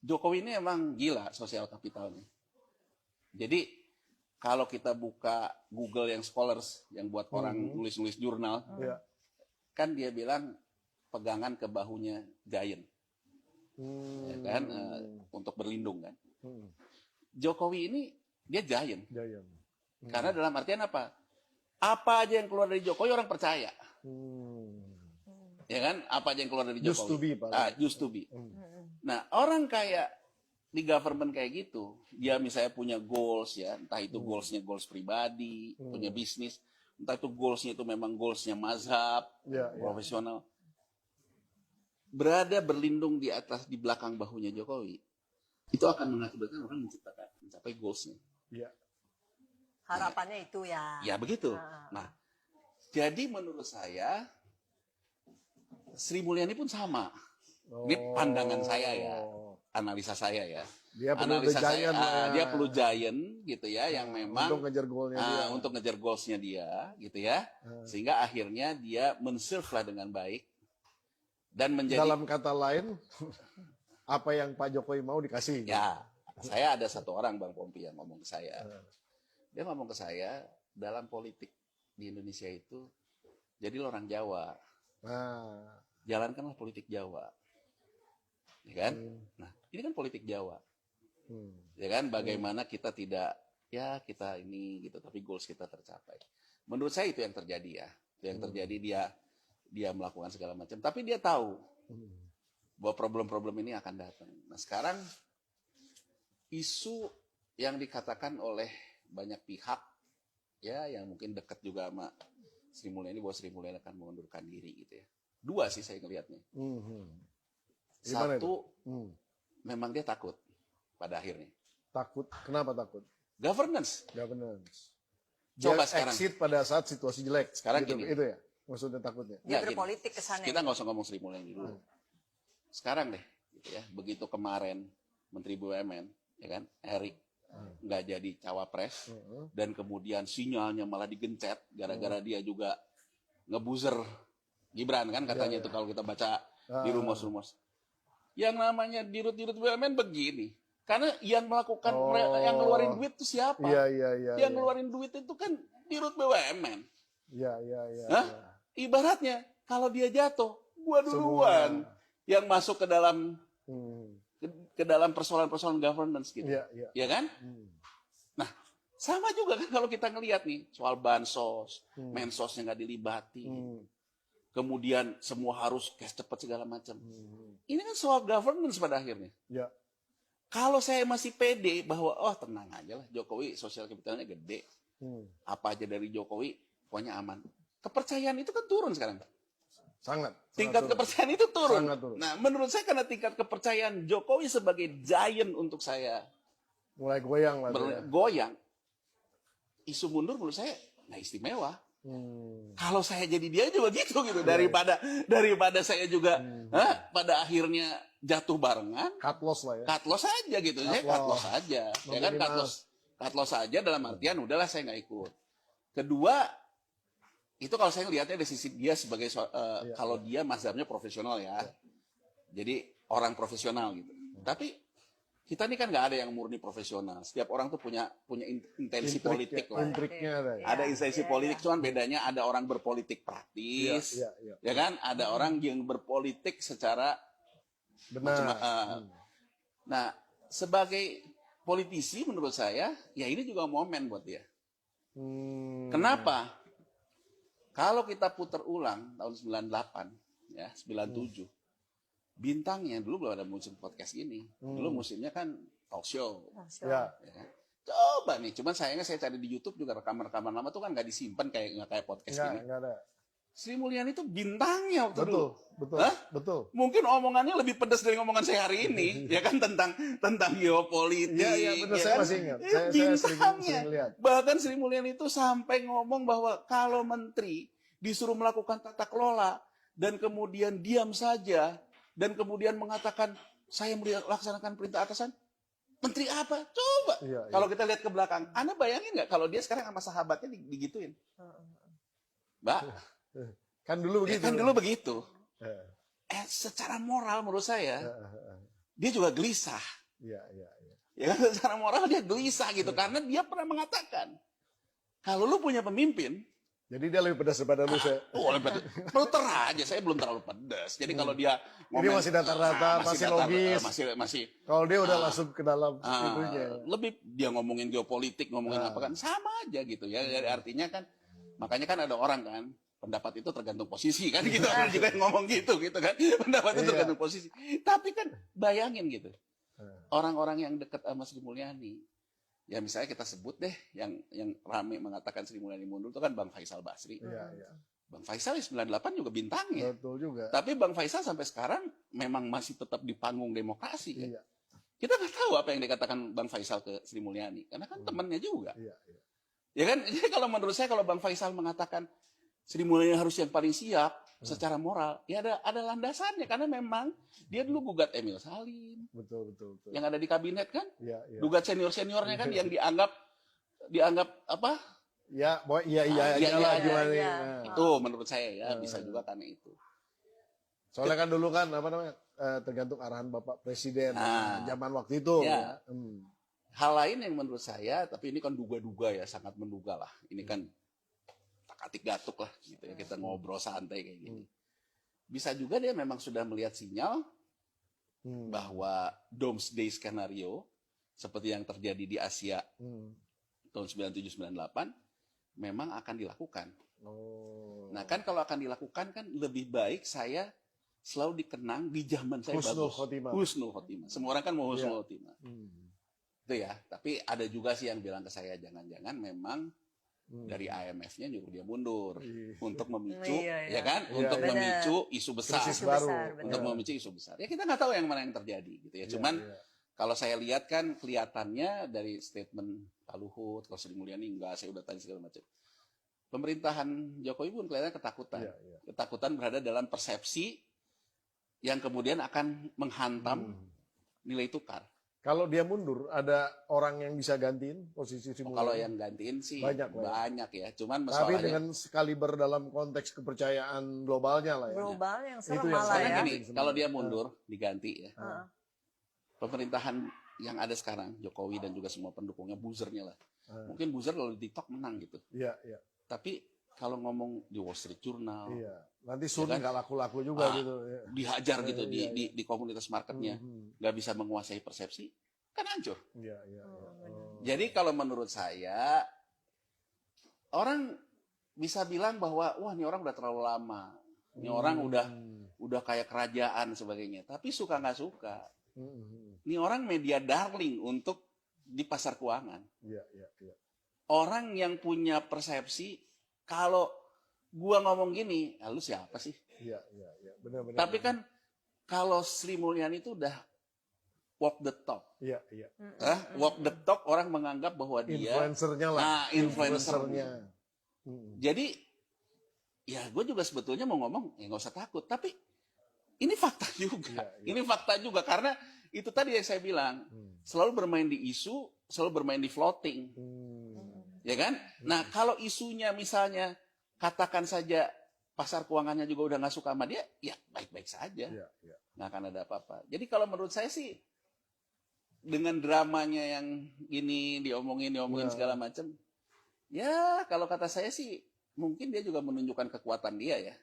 Jokowi ini emang gila sosial kapitalnya. Jadi kalau kita buka Google yang scholars, yang buat orang nulis-nulis jurnal, kan dia bilang pegangan ke bahunya giant, ya kan, untuk berlindung kan. Jokowi ini dia giant. Karena dalam artian apa? Apa aja yang keluar dari Jokowi orang percaya. Ya kan? Apa aja yang keluar dari Jokowi. Used to be, Pak. Used to be. Nah, orang kayak di government kayak gitu, dia misalnya punya goals ya, entah itu goalsnya goals pribadi, punya bisnis, entah itu goalsnya itu memang goalsnya mazhab, profesional. Berada berlindung di atas, di belakang bahunya Jokowi, itu akan mengakibatkan orang mencapai goalsnya. Harapannya itu ya. Ya begitu. Nah, jadi menurut saya Sri Mulyani pun sama. Ini pandangan saya ya, analisa saya ya. Dia perlu analisa giant saya, dia perlu giant gitu ya, yang memang untuk ngejar goalnya dia. Untuk ngejar goalsnya dia, gitu ya. Sehingga akhirnya dia men-serve lah dengan baik dan menjadi. Dalam kata lain, apa yang Pak Jokowi mau dikasih. Ya, saya ada satu orang Bang Pompi yang ngomong ke saya. Dia ngomong ke saya, dalam politik di Indonesia itu, jadi lo orang Jawa. Jalankanlah politik Jawa. Ya kan? Nah, ini kan politik Jawa. Ya kan? Bagaimana kita tidak, ya kita ini gitu, tapi goals kita tercapai. Menurut saya itu yang terjadi ya. Itu yang terjadi, dia melakukan segala macam. Tapi dia tahu bahwa problem-problem ini akan datang. Nah, sekarang isu yang dikatakan oleh banyak pihak, ya yang mungkin dekat juga sama Sri Mulyani, bahwa Sri Mulyani akan mengundurkan diri gitu ya. Dua sih saya ngelihatnya. Satu, memang dia takut pada akhirnya. Takut? Kenapa takut? Governance. Dia Coba sekarang. exit pada saat situasi jelek. Sekarang gitu, gini. Itu ya? Maksudnya takutnya? Dia Nggak, berpolitik gini. kesannya. Kita nggak usah ngomong Sri Mulyani dulu. Sekarang deh, gitu ya. Begitu kemarin Menteri BUMN, ya kan, Erick nggak jadi cawapres, dan kemudian sinyalnya malah digencet gara-gara dia juga ngebuzer Gibran kan katanya itu kalau kita baca di rumors-rumors. Yang namanya dirut-dirut BUMN begini. Karena yang melakukan, yang ngeluarin duit itu siapa? Yang ngeluarin duit itu kan dirut BUMN. Ibaratnya kalau dia jatuh, gua duluan yang masuk ke dalam persoalan-persoalan governance gitu. Ya kan? Nah, sama juga kan kalau kita ngelihat nih soal bansos, mensosnya nggak dilibati. Kemudian semua harus cash cepat segala macam. Ini kan soal governance pada akhirnya. Kalau saya masih pede bahwa tenang aja lah, Jokowi sosial kapitalnya gede. Apa aja dari Jokowi pokoknya aman. Kepercayaan itu kan turun sekarang. Sangat Tingkat turun. kepercayaan itu turun. Sangat turun. Nah, menurut saya karena tingkat kepercayaan Jokowi sebagai giant untuk saya mulai goyang lah. Goyang. Isu mundur menurut saya nggak istimewa. Kalau saya jadi dia juga gitu daripada saya juga pada akhirnya jatuh barengan. Cut loss lah ya. Cut loss aja gitu. Saya cut loss aja. Ya kan, cut loss aja dalam artian udahlah saya nggak ikut. Kedua, itu kalau saya ngelihatnya dari sisi dia sebagai kalau dia mazhabnya profesional ya. Jadi orang profesional gitu. Tapi kita ini kan nggak ada yang murni profesional. Setiap orang tuh punya intensi politik lah. Intriknya ada. Ada intensi politik, cuman bedanya ada orang berpolitik praktis, ya kan? Ada orang yang berpolitik secara benar. Nah, sebagai politisi menurut saya, ya ini juga momen buat dia. Kenapa? Kalau kita putar ulang tahun 98, ya 97. Bintangnya dulu belum ada musim podcast ini. Dulu musimnya kan talk show. Ya. Coba nih, cuman sayangnya saya cari di YouTube juga rekaman-rekaman lama tuh kan nggak disimpan nggak kayak podcast ini. Nggak ada. Sri Mulyani itu bintangnya waktu dulu. Betul. Mungkin omongannya lebih pedas dari omongan saya hari ini, ya kan tentang geopolitik. Iya benar, saya masih ingat. Saya sering lihat. Bahkan Sri Mulyani itu sampai ngomong bahwa kalau menteri disuruh melakukan tata kelola dan kemudian diam saja dan kemudian mengatakan saya melaksanakan perintah atasan, menteri apa? Coba. Kalau kita lihat ke belakang, Anda bayangin nggak kalau dia sekarang sama sahabatnya digituin? Mbak, kan dulu begitu. Kan dulu begitu. Secara moral menurut saya, dia juga gelisah. Iya. Ya kan, secara moral dia gelisah gitu, karena dia pernah mengatakan, kalau lu punya pemimpin, jadi dia lebih pedas daripada lu, saya. Filter aja, saya belum terlalu pedas. Jadi kalau dia Ini masih datar-datar, masih logis. Masih. Kalau dia udah masuk ke dalam itunya. Lebih dia ngomongin geopolitik, ngomongin apa kan, sama aja gitu ya. Jadi artinya kan, makanya kan ada orang kan, pendapat itu tergantung posisi kan, gitu. Ada juga yang ngomong gitu kan. Pendapat itu tergantung posisi. Tapi kan bayangin gitu, orang-orang yang dekat sama Sri Mulyani, ya misalnya kita sebut deh yang rame mengatakan Sri Mulyani mundur itu kan Bang Faisal Basri. Iya. Bang Faisal 98 juga bintangnya. Betul juga. Tapi Bang Faisal sampai sekarang memang masih tetap di panggung demokrasi kan. Iya. Kita nggak tahu apa yang dikatakan Bang Faisal ke Sri Mulyani, karena kan temannya juga. Iya. Ya kan? Jadi kalau menurut saya, kalau Bang Faisal mengatakan Sri Mulyani harus yang paling siap secara moral, ya ada landasannya, karena memang dia dulu gugat Emil Salim. Betul. Yang ada di kabinet kan? Iya. Gugat seniornya kan yang dianggap apa? Ya, iya. Gimana? Itu menurut saya ya, bisa juga karena itu. Soalnya kan dulu kan apa namanya, tergantung arahan Bapak Presiden zaman waktu itu. Ya. Hal lain yang menurut saya, tapi ini kan duga-duga ya, sangat menduga lah. Ini kan tak-atik gatuk lah gitu ya, kita ngobrol santai kayak gini. Bisa juga dia memang sudah melihat sinyal bahwa doomsday skenario seperti yang terjadi di Asia tahun 97-98 memang akan dilakukan. Nah kan kalau akan dilakukan kan lebih baik saya selalu dikenang di zaman saya Husnul bagus. Husnul Khotimah. Semua orang kan mau Husnul Khotimah. Itu ya. Tapi ada juga sih yang bilang ke saya, jangan-jangan memang dari IMF-nya nyuruh dia mundur untuk memicu, ya kan? Untuk memicu isu besar. Untuk memicu isu besar. Ya kita nggak tahu yang mana yang terjadi gitu ya. Cuman kalau saya lihat kan kelihatannya dari statement Pak Luhut, kalau Sri Mulyani enggak, saya udah tanya segala macam. Pemerintahan Jokowi pun kelihatannya ketakutan. Ketakutan berada dalam persepsi yang kemudian akan menghantam nilai tukar. Kalau dia mundur, ada orang yang bisa gantiin posisi Sri Mulyani? Kalau yang gantiin sih banyak ya. Cuman tapi dengan sekaliber dalam konteks kepercayaan globalnya lah ya. Global yang serem Itu yang malah ya. Gini, kalau dia mundur, diganti ya. Pemerintahan yang ada sekarang, Jokowi dan juga semua pendukungnya, buzzernya lah. Mungkin buzzer kalau di TikTok menang gitu. Iya. Tapi kalau ngomong di Wall Street Journal, nanti Sun nggak laku-laku juga gitu. Dihajar gitu di komunitas marketnya, nggak bisa menguasai persepsi, kan hancur. Jadi kalau menurut saya, orang bisa bilang bahwa wah ini orang udah terlalu lama, ini orang udah kayak kerajaan sebagainya. Tapi suka nggak suka, ini orang media darling untuk di pasar keuangan. Orang yang punya persepsi, kalau gua ngomong gini, lu siapa sih? Iya. Benar. Tapi kan kalau Sri Mulyani itu udah walk the talk. Iya. Walk the talk, orang menganggap bahwa dia influencernya lah. Nah, influencernya. Jadi ya gue juga sebetulnya mau ngomong ya nggak usah takut, tapi ini fakta juga. Ini fakta juga karena itu tadi yang saya bilang, selalu bermain di isu, selalu bermain di floating. Ya kan? Nah, kalau isunya misalnya katakan saja pasar keuangannya juga udah nggak suka sama dia, ya baik-baik saja. Nggak akan ada apa-apa. Jadi kalau menurut saya sih, dengan dramanya yang ini diomongin segala macam, ya kalau kata saya sih, mungkin dia juga menunjukkan kekuatan dia ya.